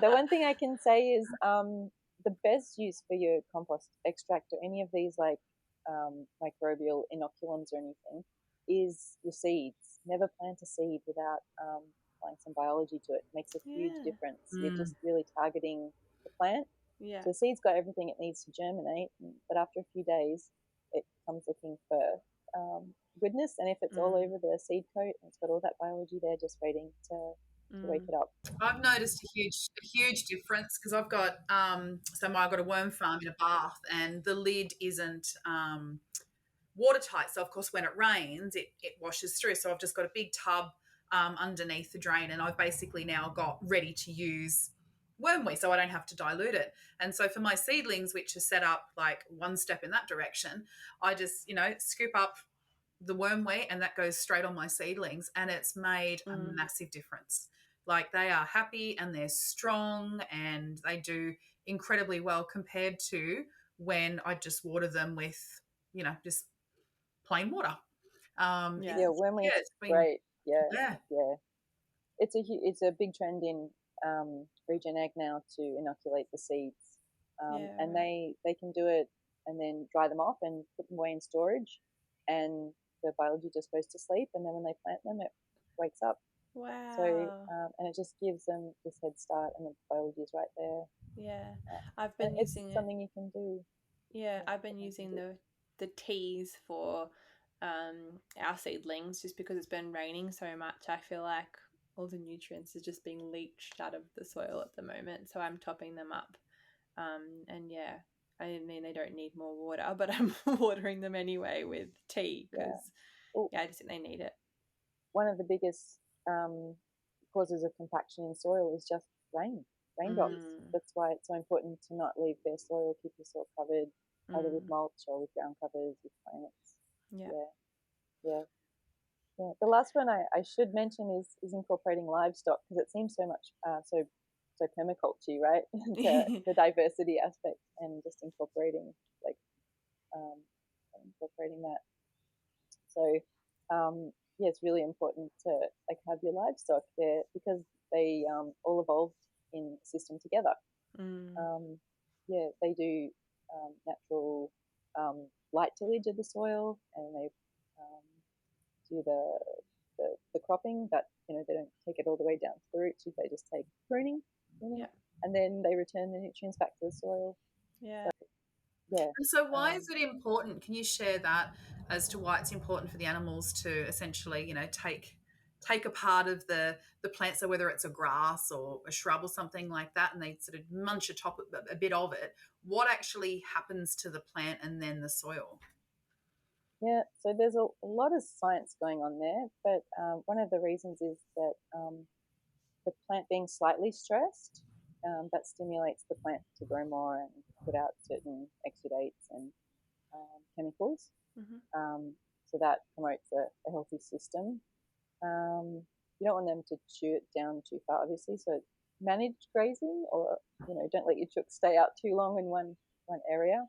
The one thing I can say is the best use for your compost extract or any of these like microbial inoculums or anything is your seeds. Never plant a seed without applying some biology to it. It makes a huge difference. You're just really targeting the plant. So the seed's got everything it needs to germinate, but after a few days, it comes looking for goodness. And if it's all over the seed coat, and it's got all that biology there just waiting to wake it up. I've noticed a huge difference because I've got I've got a worm farm in a bath, and the lid isn't watertight. So of course when it rains, it washes through. So I've just got a big tub underneath the drain, and I've basically now got ready to use wormweed, so I don't have to dilute it. And so for my seedlings, which are set up like one step in that direction, I just scoop up the wormweed and that goes straight on my seedlings, and it's made a massive difference. Like they are happy and they're strong and they do incredibly well compared to when I just water them with just plain water. Wormweed is great. It's a big trend in regen ag now to inoculate the seeds, and they can do it and then dry them off and put them away in storage, and the biology just goes to sleep, and then when they plant them, it wakes up. Wow. So and it just gives them this head start, and the biology is right there. I've been using something you can do. I've been using the teas for our seedlings, just because it's been raining so much. I feel like all the nutrients are just being leached out of the soil at the moment, so I'm topping them up. I mean, they don't need more water, but I'm watering them anyway with tea because I just think they need it. One of the biggest causes of compaction in soil is just raindrops. That's why it's so important to not leave bare soil. Keep your soil covered, either with mulch or with ground covers, with plants. The last one I should mention is incorporating livestock, because it seems so much so permaculture, right? The diversity aspect, and just incorporating that. So it's really important to have your livestock there, because they all evolved in the system together. They do natural light tillage of the soil, and they do the cropping, but they don't take it all the way down to the roots. They just take pruning, and then they return the nutrients back to the soil. And so why is it important? Can you share that as to why it's important for the animals to essentially take a part of the plant, so whether it's a grass or a shrub or something like that, and they sort of munch a bit of it? What actually happens to the plant and then the soil? Yeah, so there's a lot of science going on there, but one of the reasons is that the plant being slightly stressed, that stimulates the plant to grow more and put out certain exudates and chemicals. So that promotes a healthy system. You don't want them to chew it down too far, obviously, so manage grazing, or don't let your chooks stay out too long in one area.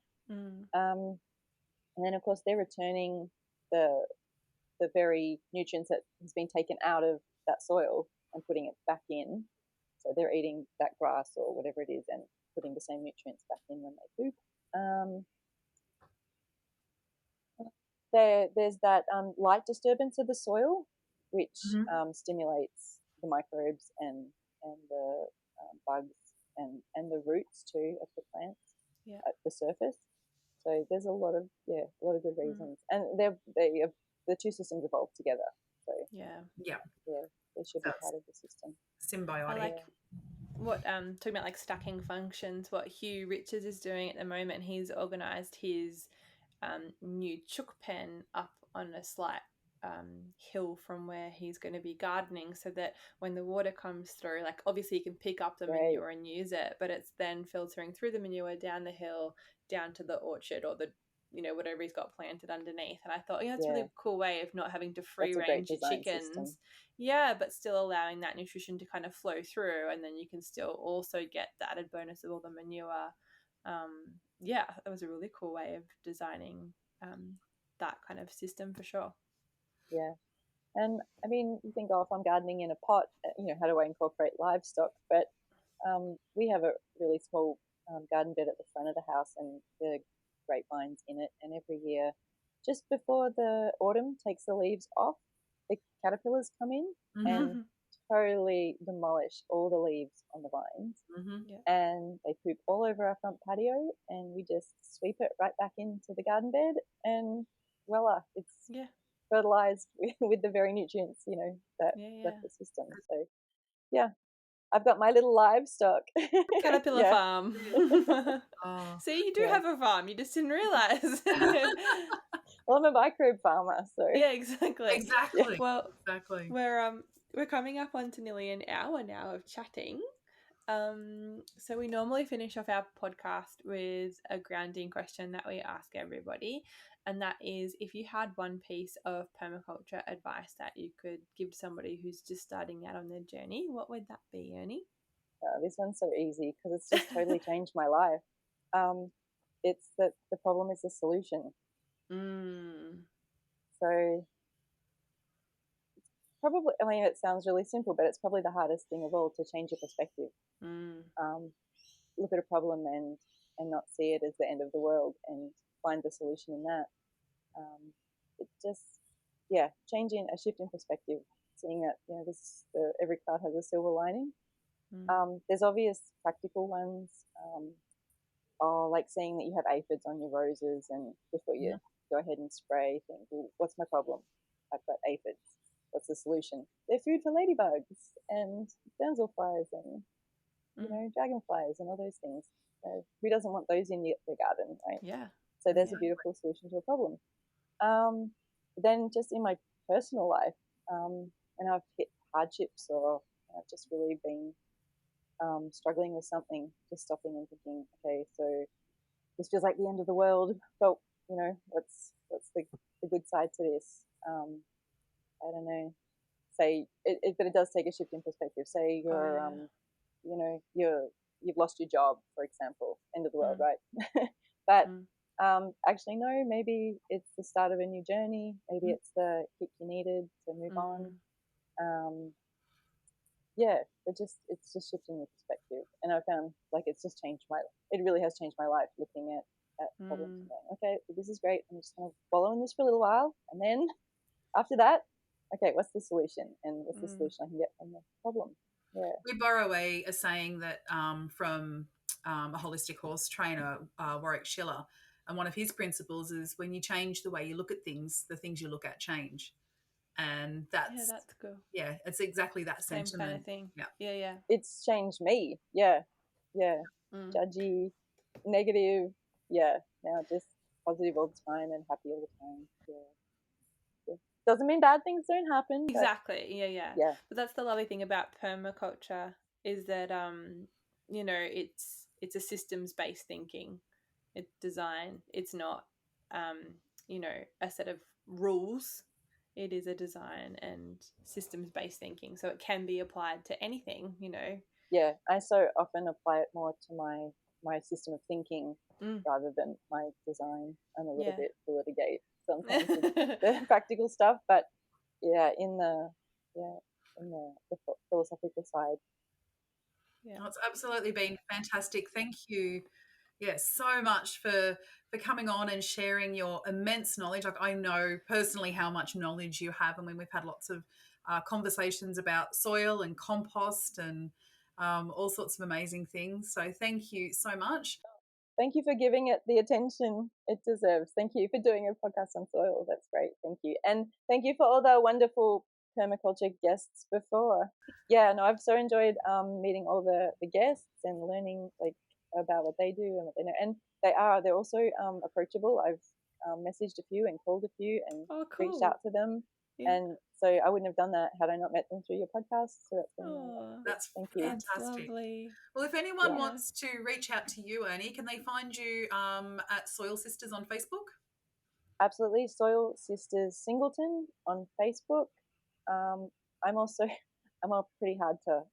And then, of course, they're returning the very nutrients that has been taken out of that soil and putting it back in. So they're eating that grass or whatever it is and putting the same nutrients back in when they poop. There's that light disturbance of the soil, which stimulates the microbes and the bugs and the roots too of the plants at the surface. So there's a lot of good reasons, and the two systems evolve together. So they should be part of the system. Symbiotic. I like what talking about like stacking functions. What Hugh Richards is doing at the moment. He's organised his new chook pen up on a slight hill from where he's going to be gardening, so that when the water comes through, like obviously you can pick up the manure and use it, but it's then filtering through the manure down the hill down to the orchard or the whatever he's got planted underneath. And I thought, it's a really cool way of not having to free range your chickens system. But still allowing that nutrition to kind of flow through, and then you can still also get the added bonus of all the manure. That was a really cool way of designing that kind of system for sure. Yeah. And I mean, you think, if I'm gardening in a pot, how do I incorporate livestock? But we have a really small garden bed at the front of the house, and the grapevines in it. And every year, just before the autumn takes the leaves off, the caterpillars come in and totally demolish all the leaves on the vines. And they poop all over our front patio, and we just sweep it right back into the garden bed, and voila, it's fertilized with the very nutrients that left the system. So I've got my little livestock caterpillar farm. See, you do have a farm, you just didn't realize. Well, I'm a microbe farmer, so exactly. Well, we're coming up on to nearly an hour now of chatting. So we normally finish off our podcast with a grounding question that we ask everybody, and that is, if you had one piece of permaculture advice that you could give to somebody who's just starting out on their journey, what would that be, Ernie? This one's so easy because it's just totally changed my life. It's that the problem is the solution. So probably, I mean, it sounds really simple, but it's probably the hardest thing of all, to change your perspective. Look at a problem and not see it as the end of the world, and find the solution in that. It just, changing a shift in perspective, seeing that every cloud has a silver lining. There's obvious practical ones, like seeing that you have aphids on your roses, and before you go ahead and spray, think, well, what's my problem? I've got aphids. What's the solution? They're food for ladybugs and damselflies and dragonflies and all those things. So who doesn't want those in their garden, right? Yeah. So there's a beautiful solution to a problem. Then just in my personal life, and I've hit hardships, or I've just really been struggling with something, just stopping and thinking, okay, so this feels like the end of the world, but what's the good side to this? I don't know. Say it, but it does take a shift in perspective. Say you're you've lost your job, for example, end of the world, right? But actually, no, maybe it's the start of a new journey. Maybe it's the kick you needed to move on. It's just shifting your perspective, and I found it really has changed my life, looking at problems and going, okay, this is great, I'm just going to wallow in this for a little while, and then after that, okay, what's the solution, and what's the solution I can get from the problem? We borrow a saying that from a holistic horse trainer, Warwick Schiller, and one of his principles is, when you change the way you look at things, the things you look at change. And that's cool. Yeah, it's exactly that same sentiment. kind of thing. Yeah. It's changed me. Judgy, negative. Now just positive all the time and happy all the time. Yeah. Doesn't mean bad things don't happen. Exactly. Yeah. Yeah. But that's the lovely thing about permaculture is that you know, it's a systems-based thinking. It's design. It's not you know, a set of rules. It is a design and systems-based thinking, so it can be applied to anything, you know. Yeah, I so often apply it more to my system of thinking rather than my design. I'm a little bit to litigate sometimes with the practical stuff, but yeah, in the philosophical side. Yeah, it's absolutely been fantastic. Thank you, so much for coming on and sharing your immense knowledge. Like, I know personally how much knowledge you have, and when we've had lots of conversations about soil and compost and all sorts of amazing things. So thank you so much. Thank you for giving it the attention it deserves. Thank you for doing a podcast on soil. That's great. Thank you. And thank you for all the wonderful permaculture guests before. Yeah, no, I've so enjoyed meeting all the guests and learning like about what they do and what they know. And they're also approachable. I've messaged a few and called a few and reached out to them. Yeah. And so I wouldn't have done that had I not met them through your podcast. So that's thank you. Fantastic. Well, if anyone wants to reach out to you, Ernie, can they find you at Soil Sisters on Facebook? Absolutely. Soil Sisters Singleton on Facebook. I'm pretty hard to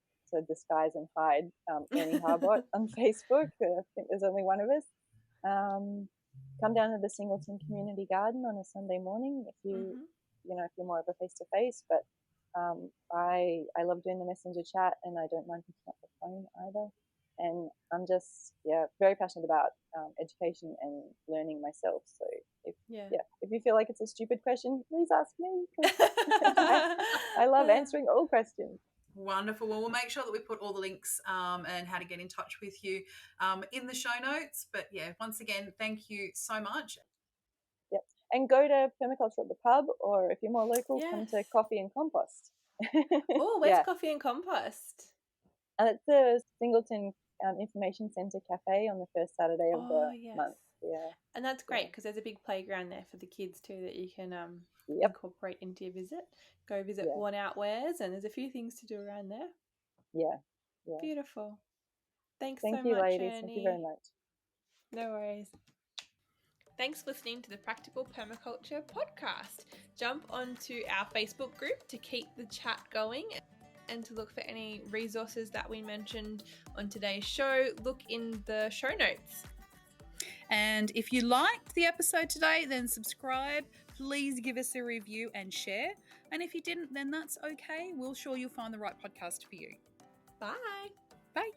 disguise and hide. Ernie Harbott on Facebook. I think there's only one of us. Come down to the Singleton Community Garden on a Sunday morning if you if you're more of a face-to-face, but I love doing the messenger chat and I don't mind picking up the phone either. And I'm just very passionate about education and learning myself. So if you feel like it's a stupid question, please ask me. I love answering all questions. Wonderful. Well, we'll make sure that we put all the links and how to get in touch with you in the show notes. But once again, thank you so much. Yep. And go to Permaculture at the Pub, or if you're more local, come to Coffee and Compost. Oh, where's Coffee and Compost? And it's the Singleton Information Centre Cafe on the first Saturday of the month. Yeah. And that's great because there's a big playground there for the kids too that you can incorporate into your visit. Go visit Worn Out Wares, and there's a few things to do around there. Yeah. Beautiful. Thank you, so much, ladies. Ernie. Thank you very much. No worries. Thanks for listening to the Practical Permaculture podcast. Jump onto our Facebook group to keep the chat going and to look for any resources that we mentioned on today's show. Look in the show notes. And if you liked the episode today, then subscribe. Please give us a review and share. And if you didn't, then that's okay. We're sure you'll find the right podcast for you. Bye. Bye.